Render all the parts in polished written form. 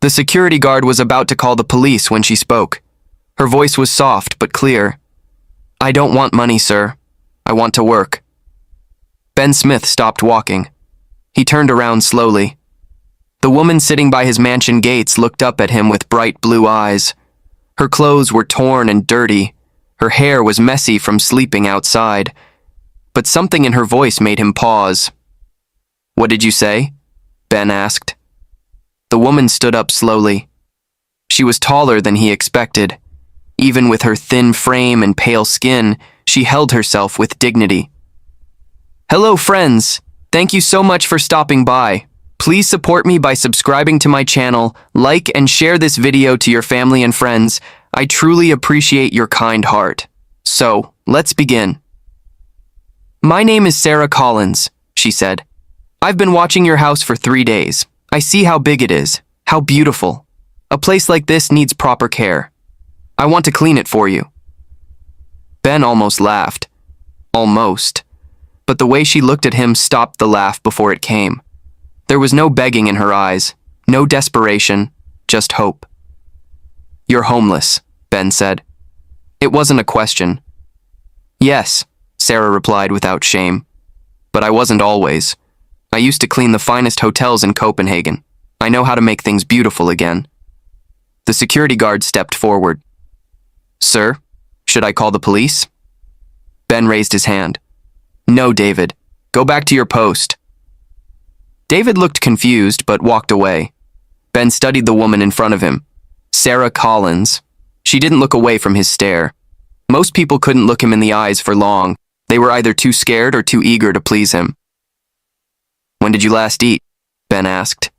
The security guard was about to call the police when she spoke. Her voice was soft but clear. "I don't want money, sir. I want to work." Ben Smith stopped walking. He turned around slowly. The woman sitting by his mansion gates looked up at him with bright blue eyes. Her clothes were torn and dirty. Her hair was messy from sleeping outside. But something in her voice made him pause. "What did you say?" Ben asked. The woman stood up slowly. She was taller than he expected. Even with her thin frame and pale skin, she held herself with dignity. "Hello, friends. Thank you so much for stopping by. Please support me by subscribing to my channel, like and share this video to your family and friends. I truly appreciate your kind heart. So, let's begin." "My name is Sarah Collins," she said. "I've been watching your house for 3 days. I see how big it is, how beautiful. A place like this needs proper care. I want to clean it for you." Ben almost laughed. Almost. But the way she looked at him stopped the laugh before it came. There was no begging in her eyes, no desperation, just hope. "You're homeless," Ben said. It wasn't a question. "Yes," Sarah replied without shame. "But I wasn't always. I used to clean the finest hotels in Copenhagen. I know how to make things beautiful again." The security guard stepped forward. "Sir, should I call the police?" Ben raised his hand. "No, David. Go back to your post." David looked confused but walked away. Ben studied the woman in front of him. Sarah Collins. She didn't look away from his stare. Most people couldn't look him in the eyes for long. They were either too scared or too eager to please him. "When did you last eat?" Ben asked.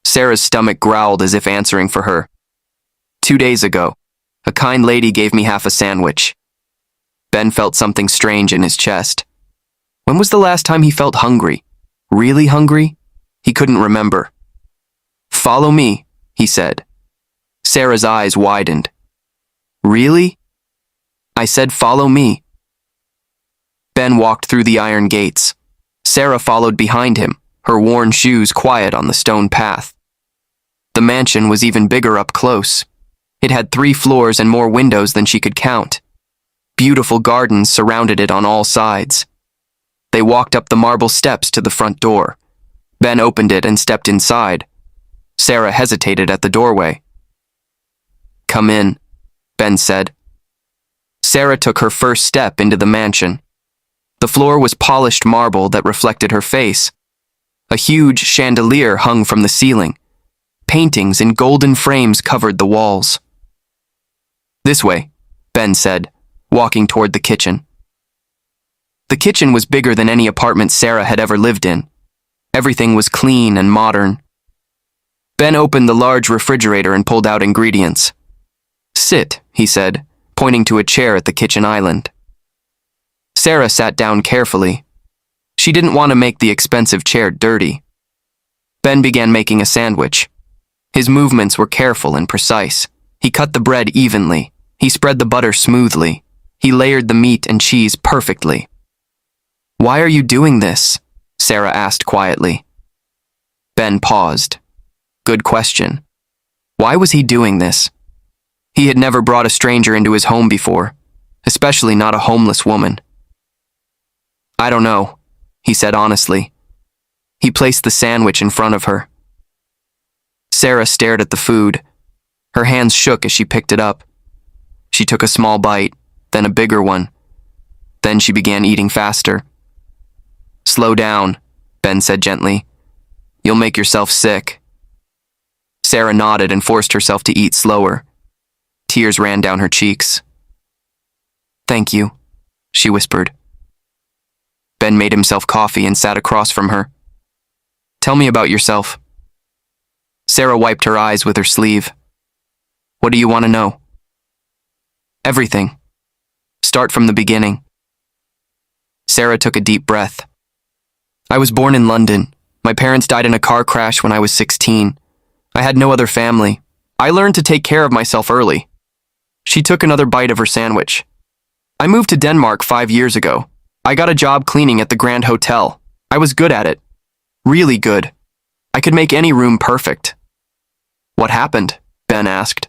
Sarah's stomach growled as if answering for her. 2 days ago. A kind lady gave me half a sandwich." Ben felt something strange in his chest. When was the last time he felt hungry? Really hungry? He couldn't remember. "Follow me," he said. Sarah's eyes widened. "Really?" "I said follow me." Ben walked through the iron gates. Sarah followed behind him, her worn shoes quiet on the stone path. The mansion was even bigger up close. It had 3 floors and more windows than she could count. Beautiful gardens surrounded it on all sides. They walked up the marble steps to the front door. Ben opened it and stepped inside. Sarah hesitated at the doorway. "Come in," Ben said. Sarah took her first step into the mansion. The floor was polished marble that reflected her face. A huge chandelier hung from the ceiling. Paintings in golden frames covered the walls. "This way," Ben said, walking toward the kitchen. The kitchen was bigger than any apartment Sarah had ever lived in. Everything was clean and modern. Ben opened the large refrigerator and pulled out ingredients. "Sit," he said, pointing to a chair at the kitchen island. Sarah sat down carefully. She didn't want to make the expensive chair dirty. Ben began making a sandwich. His movements were careful and precise. He cut the bread evenly. He spread the butter smoothly. He layered the meat and cheese perfectly. "Why are you doing this?" Sarah asked quietly. Ben paused. Good question. Why was he doing this? He had never brought a stranger into his home before, especially not a homeless woman. "I don't know," he said honestly. He placed the sandwich in front of her. Sarah stared at the food. Her hands shook as she picked it up. She took a small bite, then a bigger one. Then she began eating faster. "Slow down," Ben said gently. "You'll make yourself sick." Sarah nodded and forced herself to eat slower. Tears ran down her cheeks. "Thank you," she whispered. Ben made himself coffee and sat across from her. "Tell me about yourself." Sarah wiped her eyes with her sleeve. "What do you want to know?" "Everything. Start from the beginning." Sarah took a deep breath. "I was born in London. My parents died in a car crash when I was 16. I had no other family. I learned to take care of myself early." She took another bite of her sandwich. "I moved to Denmark 5 years ago. I got a job cleaning at the Grand Hotel. I was good at it. Really good. I could make any room perfect." What happened? Ben asked.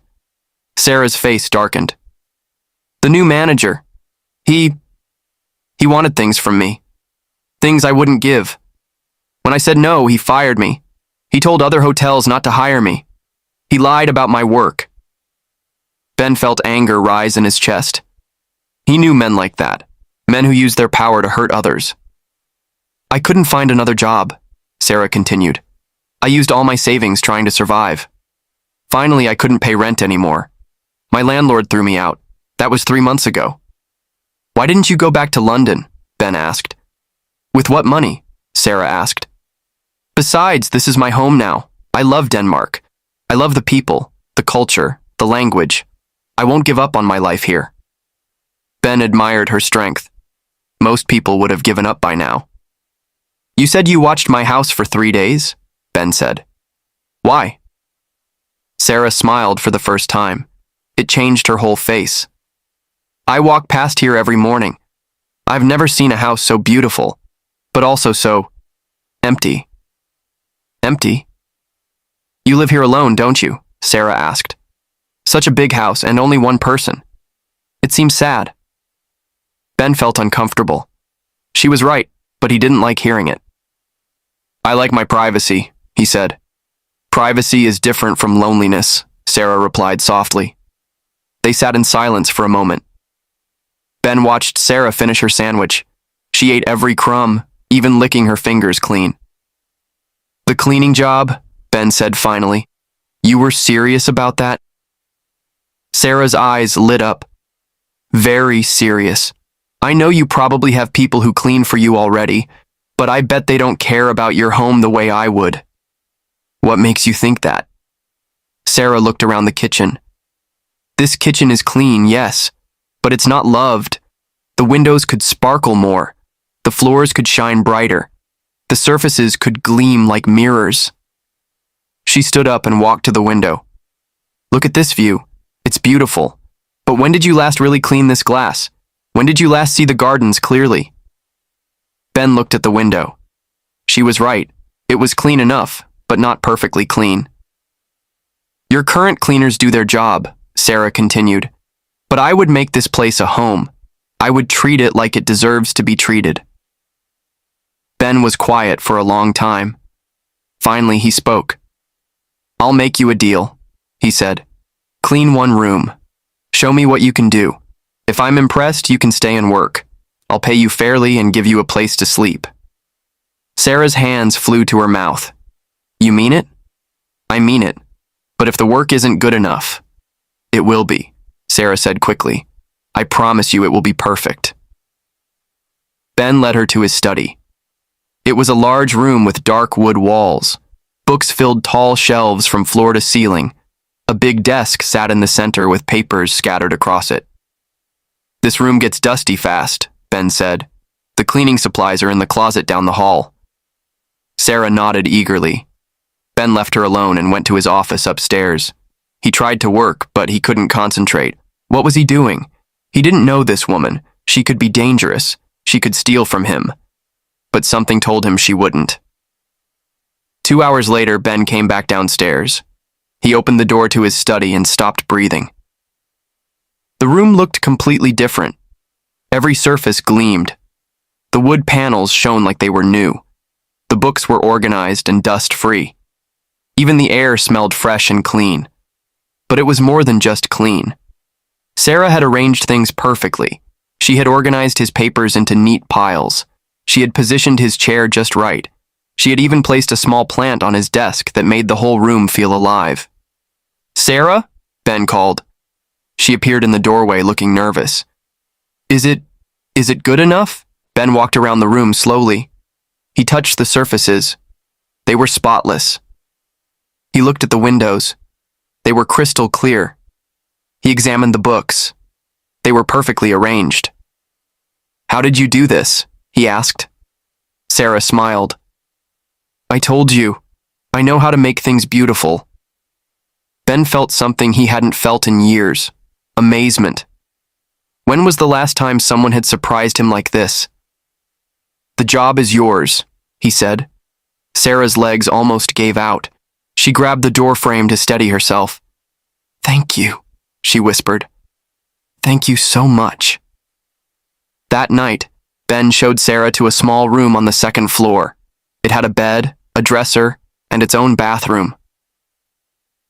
Sarah's face darkened. The new manager. He wanted things from me. Things I wouldn't give. When I said no, he fired me. He told other hotels not to hire me. He lied about my work. Ben felt anger rise in his chest. He knew men like that, men who use their power to hurt others. I couldn't find another job, Sarah continued. I used all my savings trying to survive. Finally, I couldn't pay rent anymore. My landlord threw me out. That was 3 months ago. Why didn't you go back to London? Ben asked. With what money? Sarah asked. Besides, this is my home now. I love Denmark. I love the people, the culture, the language. I won't give up on my life here. Ben admired her strength. Most people would have given up by now. You said you watched my house for 3 days? Ben said. Why? Sarah smiled for the first time. It changed her whole face. I walk past here every morning. I've never seen a house so beautiful, but also so empty. Empty? You live here alone, don't you? Sarah asked. Such a big house and only one person. It seems sad. Ben felt uncomfortable. She was right, but he didn't like hearing it. I like my privacy, he said. Privacy is different from loneliness, Sarah replied softly. They sat in silence for a moment. Ben watched Sarah finish her sandwich. She ate every crumb, even licking her fingers clean. The cleaning job, Ben said finally. You were serious about that? Sarah's eyes lit up. Very serious. I know you probably have people who clean for you already, but I bet they don't care about your home the way I would. What makes you think that? Sarah looked around the kitchen. This kitchen is clean, yes, but it's not loved. The windows could sparkle more. The floors could shine brighter. The surfaces could gleam like mirrors. She stood up and walked to the window. Look at this view. It's beautiful. But when did you last really clean this glass? When did you last see the gardens clearly? Ben looked at the window. She was right. It was clean enough, but not perfectly clean. Your current cleaners do their job, Sarah continued. But I would make this place a home. I would treat it like it deserves to be treated. Ben was quiet for a long time. Finally, he spoke. I'll make you a deal, he said. Clean one room. Show me what you can do. If I'm impressed, you can stay and work. I'll pay you fairly and give you a place to sleep. Sarah's hands flew to her mouth. You mean it? I mean it. But if the work isn't good enough, it will be, Sarah said quickly. I promise you it will be perfect. Ben led her to his study. It was a large room with dark wood walls. Books filled tall shelves from floor to ceiling. A big desk sat in the center with papers scattered across it. This room gets dusty fast, Ben said. The cleaning supplies are in the closet down the hall. Sarah nodded eagerly. Ben left her alone and went to his office upstairs. He tried to work, but he couldn't concentrate. What was he doing? He didn't know this woman. She could be dangerous. She could steal from him. But something told him she wouldn't. 2 hours later, Ben came back downstairs. He opened the door to his study and stopped breathing. The room looked completely different. Every surface gleamed. The wood panels shone like they were new. The books were organized and dust-free. Even the air smelled fresh and clean. But it was more than just clean. Sarah had arranged things perfectly. She had organized his papers into neat piles. She had positioned his chair just right. She had even placed a small plant on his desk that made the whole room feel alive. Sarah? Ben called. She appeared in the doorway looking nervous. Is it good enough? Ben walked around the room slowly. He touched the surfaces. They were spotless. He looked at the windows. They were crystal clear. He examined the books. They were perfectly arranged. How did you do this? He asked. Sarah smiled. I told you. I know how to make things beautiful. Ben felt something he hadn't felt in years. Amazement. When was the last time someone had surprised him like this? The job is yours, he said. Sarah's legs almost gave out. She grabbed the door frame to steady herself. "Thank you," she whispered. "Thank you so much." That night, Ben showed Sarah to a small room on the second floor. It had a bed, a dresser, and its own bathroom.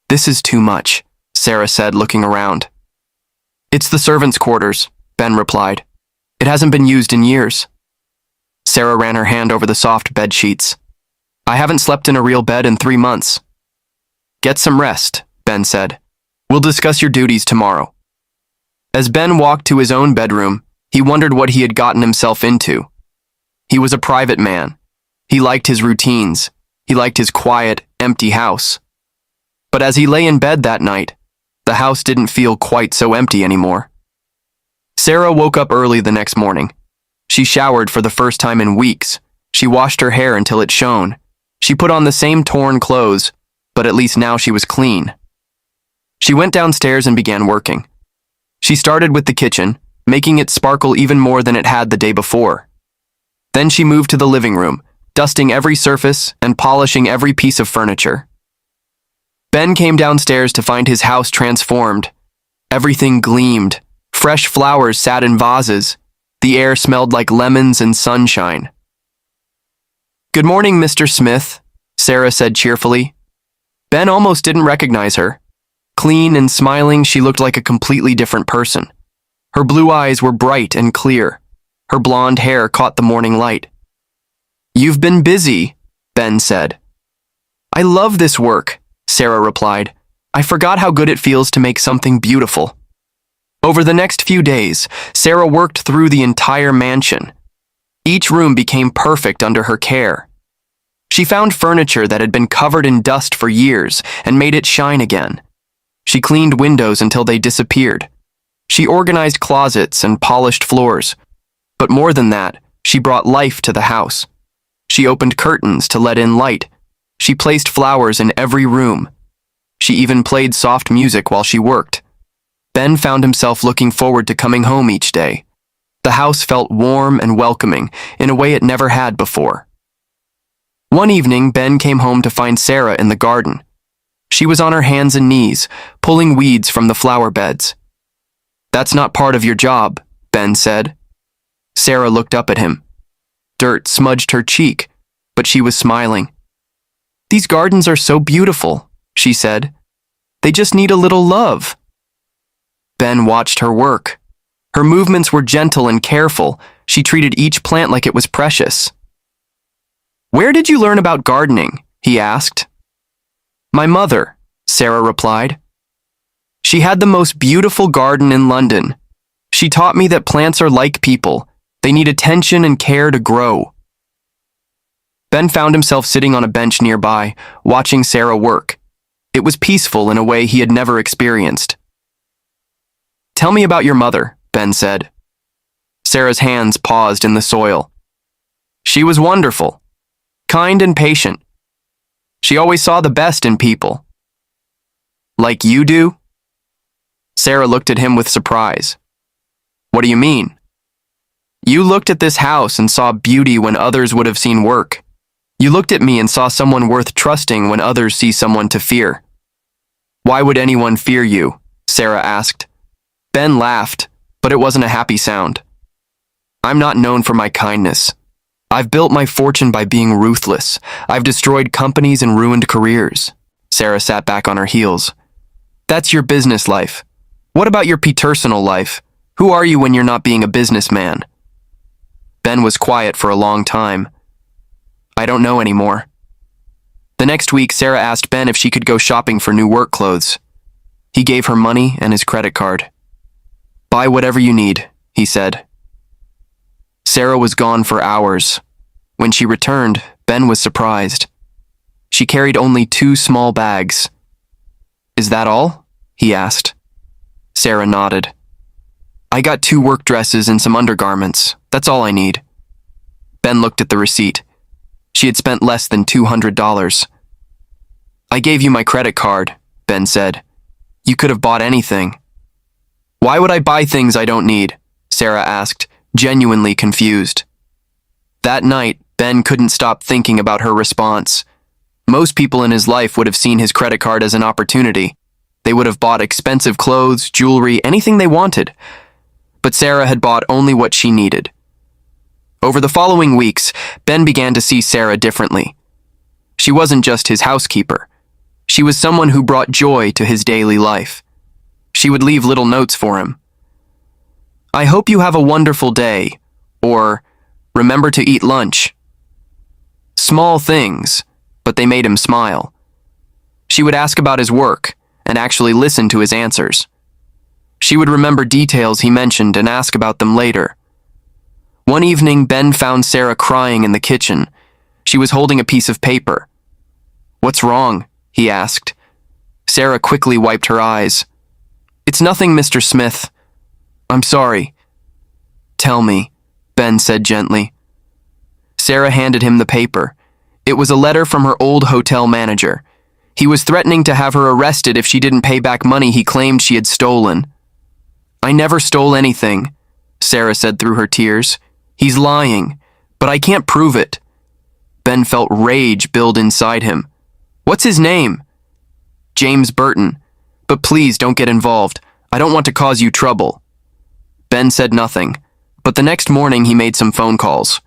"This is too much," Sarah said, looking around. "It's the servants' quarters," Ben replied. "It hasn't been used in years." Sarah ran her hand over the soft bed sheets. "I haven't slept in a real bed in 3 months." "Get some rest," Ben said. "We'll discuss your duties tomorrow." As Ben walked to his own bedroom, he wondered what he had gotten himself into. He was a private man. He liked his routines. He liked his quiet, empty house. But as he lay in bed that night, the house didn't feel quite so empty anymore. Sarah woke up early the next morning. She showered for the first time in weeks. She washed her hair until it shone. She put on the same torn clothes, but at least now she was clean. She went downstairs and began working. She started with the kitchen, making it sparkle even more than it had the day before. Then she moved to the living room, dusting every surface and polishing every piece of furniture. Ben came downstairs to find his house transformed. Everything gleamed. Fresh flowers sat in vases. The air smelled like lemons and sunshine. "Good morning, Mr. Smith," Sarah said cheerfully. Ben almost didn't recognize her. Clean and smiling, she looked like a completely different person. Her blue eyes were bright and clear. Her blonde hair caught the morning light. "You've been busy," Ben said. "I love this work," Sarah replied. "I forgot how good it feels to make something beautiful." Over the next few days, Sarah worked through the entire mansion. Each room became perfect under her care. She found furniture that had been covered in dust for years and made it shine again. She cleaned windows until they disappeared. She organized closets and polished floors. But more than that, she brought life to the house. She opened curtains to let in light. She placed flowers in every room. She even played soft music while she worked. Ben found himself looking forward to coming home each day. The house felt warm and welcoming in a way it never had before. One evening, Ben came home to find Sarah in the garden. She was on her hands and knees, pulling weeds from the flower beds. "That's not part of your job," Ben said. Sarah looked up at him. Dirt smudged her cheek, but she was smiling. "These gardens are so beautiful," she said. "They just need a little love." Ben watched her work. Her movements were gentle and careful. She treated each plant like it was precious. "Where did you learn about gardening?" he asked. "My mother," Sarah replied. "She had the most beautiful garden in London. She taught me that plants are like people. They need attention and care to grow." Ben found himself sitting on a bench nearby, watching Sarah work. It was peaceful in a way he had never experienced. "Tell me about your mother," Ben said. Sarah's hands paused in the soil. "She was wonderful, kind and patient. She always saw the best in people." "Like you do?" Sarah looked at him with surprise. "What do you mean?" "You looked at this house and saw beauty when others would have seen work. You looked at me and saw someone worth trusting when others see someone to fear." "Why would anyone fear you?" Sarah asked. Ben laughed, but it wasn't a happy sound. "I'm not known for my kindness. I've built my fortune by being ruthless. I've destroyed companies and ruined careers." Sarah sat back on her heels. "That's your business life. What about your personal life? Who are you when you're not being a businessman?" Ben was quiet for a long time. "I don't know anymore." The next week, Sarah asked Ben if she could go shopping for new work clothes. He gave her money and his credit card. "Buy whatever you need," he said. Sarah was gone for hours. When she returned, Ben was surprised. She carried only 2 small bags. "Is that all?" he asked. Sarah nodded. "I got 2 work dresses and some undergarments. That's all I need." Ben looked at the receipt. She had spent less than $200. "I gave you my credit card," Ben said. "You could have bought anything." "Why would I buy things I don't need?" Sarah asked, genuinely confused. That night, Ben couldn't stop thinking about her response. Most people in his life would have seen his credit card as an opportunity. They would have bought expensive clothes, jewelry, anything they wanted. But Sarah had bought only what she needed. Over the following weeks, Ben began to see Sarah differently. She wasn't just his housekeeper. She was someone who brought joy to his daily life. She would leave little notes for him. "I hope you have a wonderful day," or "Remember to eat lunch." Small things, but they made him smile. She would ask about his work and actually listen to his answers. She would remember details he mentioned and ask about them later. One evening, Ben found Sarah crying in the kitchen. She was holding a piece of paper. "What's wrong?" he asked. Sarah quickly wiped her eyes. "It's nothing, Mr. Smith. I'm sorry." "Tell me," Ben said gently. Sarah handed him the paper. It was a letter from her old hotel manager. He was threatening to have her arrested if she didn't pay back money he claimed she had stolen. "I never stole anything," Sarah said through her tears. "He's lying, but I can't prove it." Ben felt rage build inside him. "What's his name?" "James Burton. But please don't get involved. I don't want to cause you trouble." Ben said nothing, but the next morning he made some phone calls.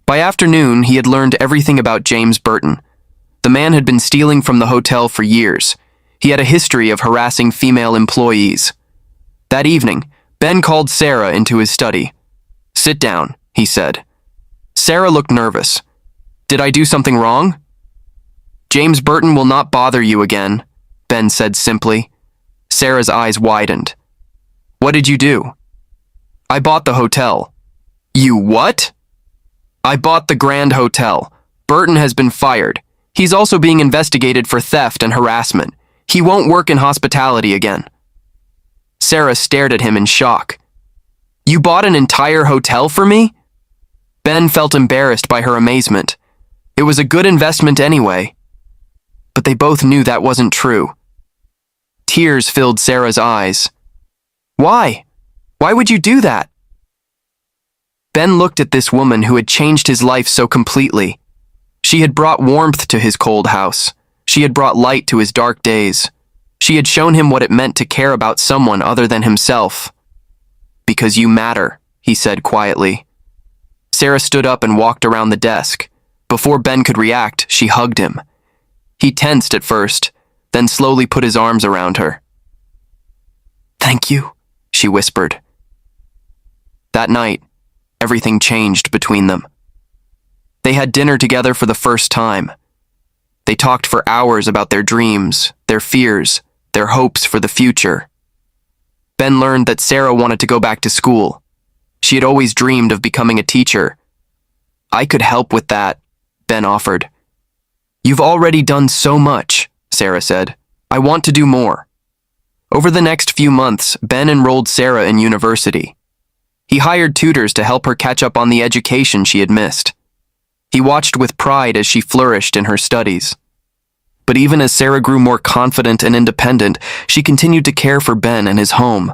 By afternoon, he had learned everything about James Burton. The man had been stealing from the hotel for years. He had a history of harassing female employees. That evening, Ben called Sarah into his study. "Sit down," he said. Sarah looked nervous. "Did I do something wrong?" "James Burton will not bother you again," Ben said simply. Sarah's eyes widened. "What did you do?" "I bought the hotel." "You what?" "I bought the Grand Hotel. Burton has been fired. He's also being investigated for theft and harassment. He won't work in hospitality again." Sarah stared at him in shock. "You bought an entire hotel for me?" Ben felt embarrassed by her amazement. It was a good investment anyway. But they both knew that wasn't true. Tears filled Sarah's eyes. "Why? Why would you do that?" Ben looked at this woman who had changed his life so completely. She had brought warmth to his cold house. She had brought light to his dark days. She had shown him what it meant to care about someone other than himself. "Because you matter," he said quietly. Sarah stood up and walked around the desk. Before Ben could react, she hugged him. He tensed at first, then slowly put his arms around her. "Thank you," she whispered. That night, everything changed between them. They had dinner together for the first time. They talked for hours about their dreams, their fears, their hopes for the future. Ben learned that Sarah wanted to go back to school. She had always dreamed of becoming a teacher. "I could help with that," Ben offered. "You've already done so much," Sarah said. "I want to do more." Over the next few months, Ben enrolled Sarah in university. He hired tutors to help her catch up on the education she had missed. He watched with pride as she flourished in her studies. But even as Sarah grew more confident and independent, she continued to care for Ben and his home.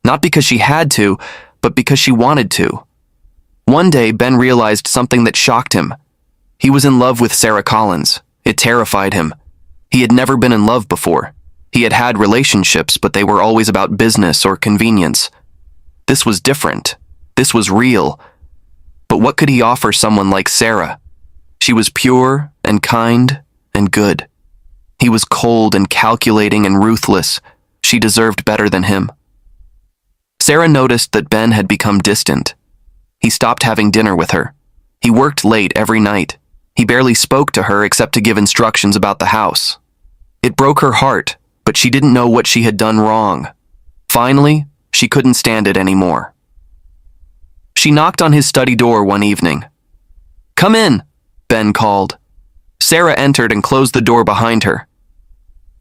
Not because she had to, but because she wanted to. One day, Ben realized something that shocked him. He was in love with Sarah Collins. It terrified him. He had never been in love before. He had had relationships, but they were always about business or convenience. This was different. This was real. But what could he offer someone like Sarah? She was pure and kind and good. He was cold and calculating and ruthless. She deserved better than him. Sarah noticed that Ben had become distant. He stopped having dinner with her. He worked late every night. He barely spoke to her except to give instructions about the house. It broke her heart, but she didn't know what she had done wrong. Finally, she couldn't stand it anymore. She knocked on his study door one evening. "Come in," Ben called. Sarah entered and closed the door behind her.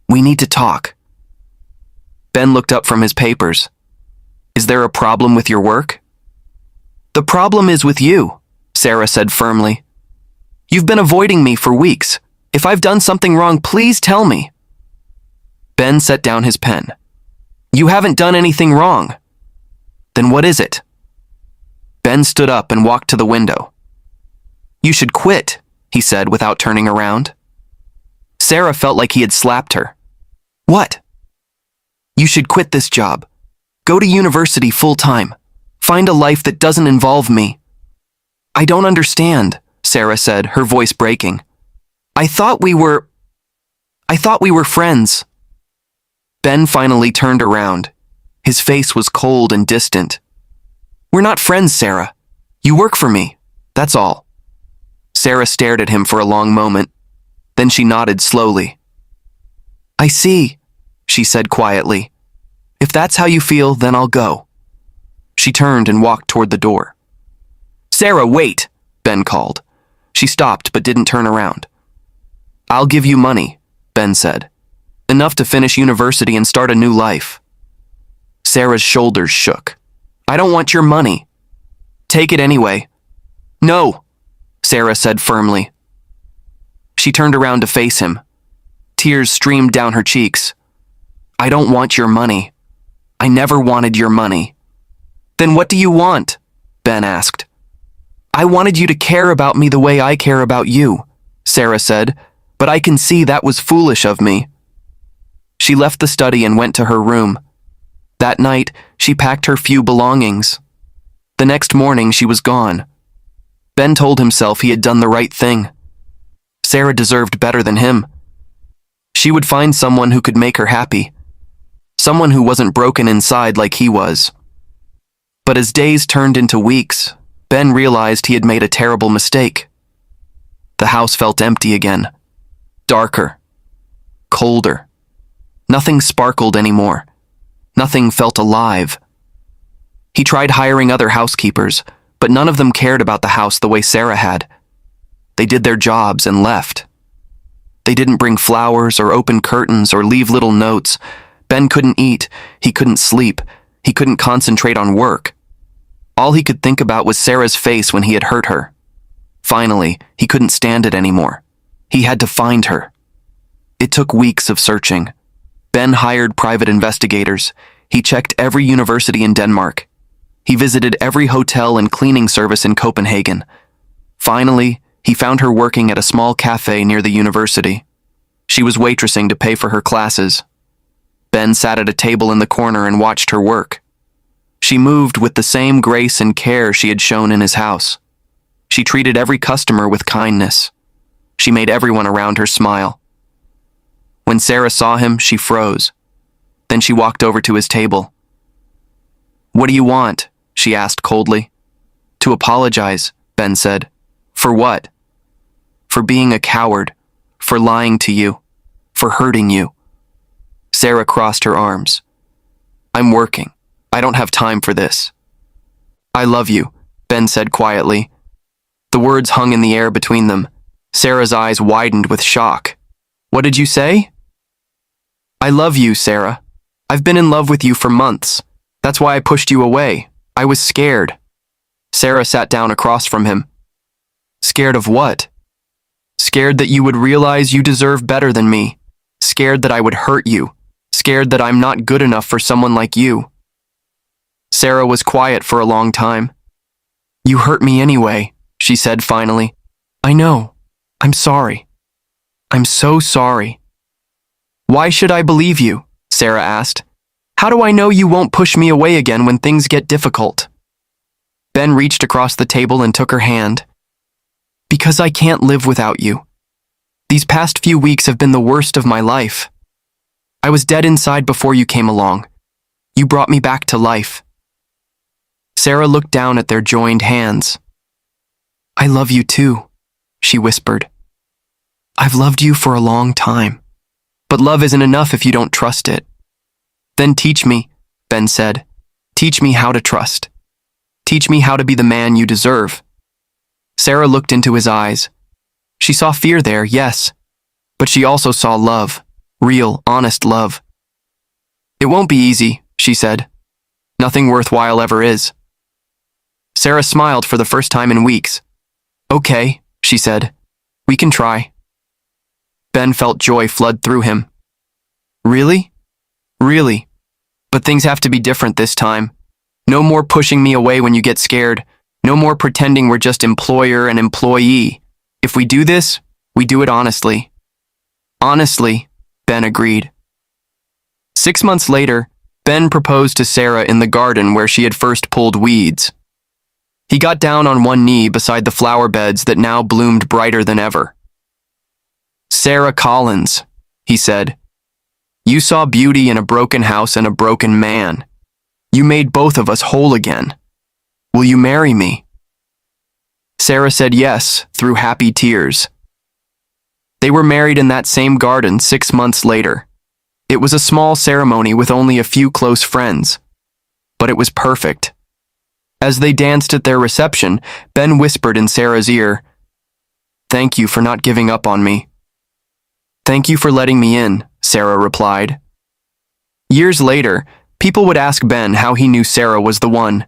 "We need to talk." Ben looked up from his papers. "Is there a problem with your work?" "The problem is with you," Sarah said firmly. "You've been avoiding me for weeks. If I've done something wrong, please tell me." Ben set down his pen. "You haven't done anything wrong." "Then what is it?" Ben stood up and walked to the window. "You should quit," he said without turning around. Sarah felt like he had slapped her. What? You should quit this job. Go to university full-time. Find a life that doesn't involve me. I don't understand, Sarah said, her voice breaking. I thought we were friends. Ben finally turned around. His face was cold and distant. We're not friends, Sarah. You work for me. That's all. Sarah stared at him for a long moment. Then she nodded slowly. I see, she said quietly. If that's how you feel, then I'll go. She turned and walked toward the door. Sarah, wait, Ben called. She stopped but didn't turn around. I'll give you money, Ben said. Enough to finish university and start a new life. Sarah's shoulders shook. I don't want your money. Take it anyway. No, Sarah said firmly. She turned around to face him. Tears streamed down her cheeks. I don't want your money. I never wanted your money. Then what do you want? Ben asked. I wanted you to care about me the way I care about you, Sarah said, but I can see that was foolish of me. She left the study and went to her room. That night, she packed her few belongings. The next morning, she was gone. Ben told himself he had done the right thing. Sarah deserved better than him. She would find someone who could make her happy. Someone who wasn't broken inside like he was. But as days turned into weeks, Ben realized he had made a terrible mistake. The house felt empty again. Darker. Colder. Nothing sparkled anymore. Nothing felt alive. He tried hiring other housekeepers, but none of them cared about the house the way Sarah had. They did their jobs and left. They didn't bring flowers or open curtains or leave little notes. Ben couldn't eat, he couldn't sleep, he couldn't concentrate on work. All he could think about was Sarah's face when he had hurt her. Finally, he couldn't stand it anymore. He had to find her. It took weeks of searching. Ben hired private investigators. He checked every university in Denmark. He visited every hotel and cleaning service in Copenhagen. Finally, he found her working at a small cafe near the university. She was waitressing to pay for her classes. Ben sat at a table in the corner and watched her work. She moved with the same grace and care she had shown in his house. She treated every customer with kindness. She made everyone around her smile. When Sarah saw him, she froze. Then she walked over to his table. What do you want? She asked coldly. To apologize, Ben said. For what? For being a coward, for lying to you, for hurting you. Sarah crossed her arms. I'm working. I don't have time for this. I love you, Ben said quietly. The words hung in the air between them. Sarah's eyes widened with shock. What did you say? I love you, Sarah. I've been in love with you for months. That's why I pushed you away. I was scared. Sarah sat down across from him. Scared of what? Scared that you would realize you deserve better than me. Scared that I would hurt you. Scared that I'm not good enough for someone like you. Sarah was quiet for a long time. You hurt me anyway, she said finally. I know. I'm sorry. I'm so sorry. Why should I believe you? Sarah asked. How do I know you won't push me away again when things get difficult? Ben reached across the table and took her hand. Because I can't live without you. These past few weeks have been the worst of my life. I was dead inside before you came along. You brought me back to life. Sarah looked down at their joined hands. I love you too, she whispered. I've loved you for a long time. But love isn't enough if you don't trust it. Then teach me, Ben said. Teach me how to trust. Teach me how to be the man you deserve. Sarah looked into his eyes. She saw fear there, yes, but she also saw love, real, honest love. It won't be easy, she said. Nothing worthwhile ever is. Sarah smiled for the first time in weeks. Okay, she said. We can try. Ben felt joy flood through him. Really? Really. But things have to be different this time. No more pushing me away when you get scared. No more pretending we're just employer and employee. If we do this, we do it honestly. Honestly, Ben agreed. 6 months later, Ben proposed to Sarah in the garden where she had first pulled weeds. He got down on one knee beside the flower beds that now bloomed brighter than ever. "Sarah Collins," he said, "you saw beauty in a broken house and a broken man. You made both of us whole again. Will you marry me?" Sarah said yes through happy tears. They were married in that same garden 6 months later. It was a small ceremony with only a few close friends, but it was perfect. As they danced at their reception, Ben whispered in Sarah's ear, "Thank you for not giving up on me." "Thank you for letting me in," Sarah replied. Years later, people would ask Ben how he knew Sarah was the one.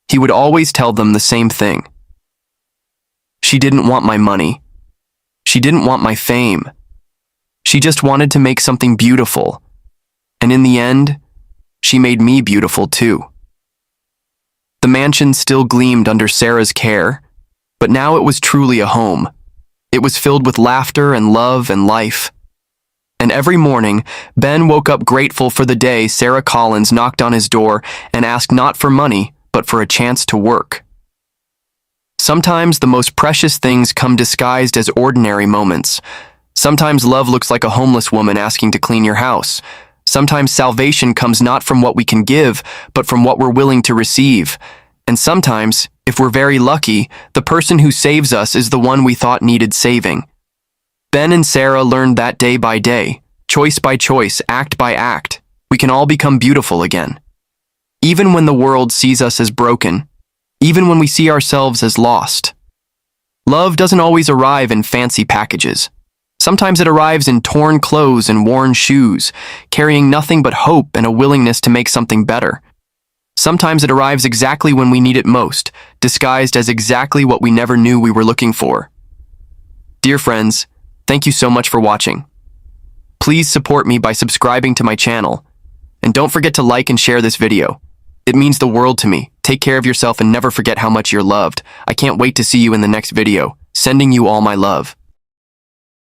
He would always tell them the same thing. "She didn't want my money. She didn't want my fame. She just wanted to make something beautiful. And in the end, she made me beautiful too." The mansion still gleamed under Sarah's care, but now it was truly a home. It was filled with laughter and love and life. And every morning, Ben woke up grateful for the day Sarah Collins knocked on his door and asked not for money, but for a chance to work. Sometimes the most precious things come disguised as ordinary moments. Sometimes love looks like a homeless woman asking to clean your house. Sometimes salvation comes not from what we can give, but from what we're willing to receive. And sometimes, if we're very lucky, the person who saves us is the one we thought needed saving. Ben and Sarah learned that day by day, choice by choice, act by act, we can all become beautiful again. Even when the world sees us as broken, even when we see ourselves as lost. Love doesn't always arrive in fancy packages. Sometimes it arrives in torn clothes and worn shoes, carrying nothing but hope and a willingness to make something better. Sometimes it arrives exactly when we need it most, disguised as exactly what we never knew we were looking for. Dear friends, thank you so much for watching. Please support me by subscribing to my channel. And don't forget to like and share this video. It means the world to me. Take care of yourself and never forget how much you're loved. I can't wait to see you in the next video. Sending you all my love.